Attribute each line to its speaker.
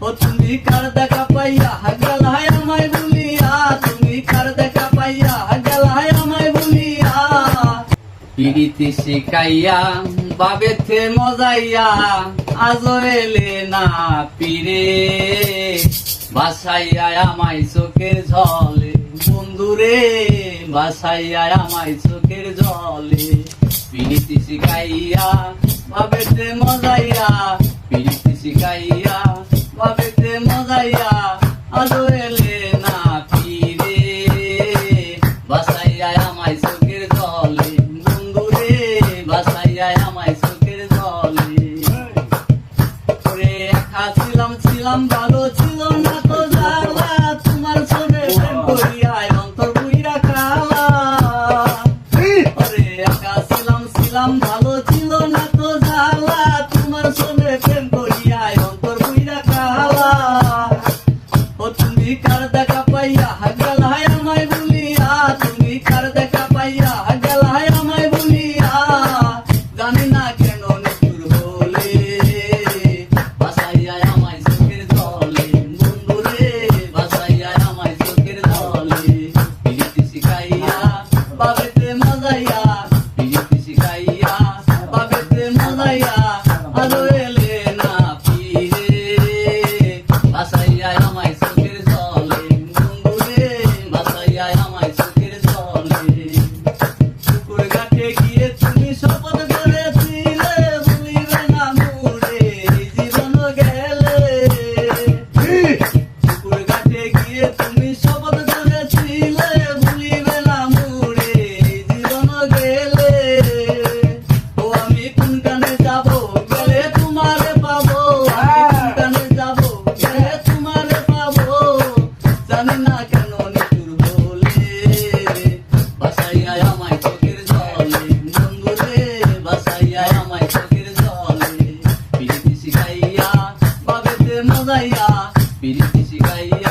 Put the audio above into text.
Speaker 1: ও তুমি কার দেখা পাইয়া গেলায় আমায় ভুলিয়া, তুমি কার দেখা পাইয়া গেলায় আমায় ভুলিয়া। পিড়িতি শিখাইয়া বাবেতে মজাইয়া আজও এলে না পিরে, বাসাইয়া আমায় চোখের জলে বন্ধুরে, বাসাইয়া আমায় চোখের জলে। পিড়িতি শিখাইয়া বাবেতে মজাইয়া, পিড়িতি শিখাইয়া বাবেতে মজাইয়া আজও এলে না পিরে, বাসাইয়া আমায় চোখের জলে বন্ধুরে, বাসাইয়া আমায় চোখের জলে। ওরে একা ছিলাম ছিলাম ভালো ছিল না তো জ্বালা, তোমার সঙ্গে প্রেম করিয়া অন্তর বুইরা কালা। ওরে একা ছিলাম ছিলাম ভালো ছিল না তো জ্বালা, তোমার সঙ্গে প্রেম করিয়া অন্তর বুইরা কালা। ও তুমি কার দেখা পাইয়া গেলায় আমায় ভুলিয়া, তুমি কার দেখা পাইয়া গেলায় আমায় ভুলিয়া। জানি না কেন নিষ্ঠুর হলে, বাসাইয়া আমায় চোখের জলে বন্ধুরে, বাসাইয়া আমায় চোখের জলে। পিড়িতি শিখাইয়া বাবেতে মজাইয়া, পিড়িতি শিখাইয়া বাবেতে মজাইয়া আজও এলে না পিরে, বাসাইয়া আমায় চোখের জলে বন্ধুরে, বাসাইয়া আমায় চোখের জলে। পুকুর ঘাটে গিয়ে তুমি শপথ করেছিলে ভুলিবে না মোরে জীবন গেলে। পুকুর ঘাটে গিয়ে তুমি শপথ করেছিলে ভুলিবে না মোরে জীবন গেলে। ও আমি কোন কানে যাব গেলে তোমারে পাবো, আমি কোন কানে যাব গেলে তোমারে পাবো। জানি না কেন নিষ্ঠুর হলে, বাসাইয়া আমায় চোখের জলে বন্ধুরে, বাসাইয়া আমায় চোখের জলে। পিড়িতি শিখাইয়া বাবেতে মজাইয়া, পিড়িতি শিখাইয়া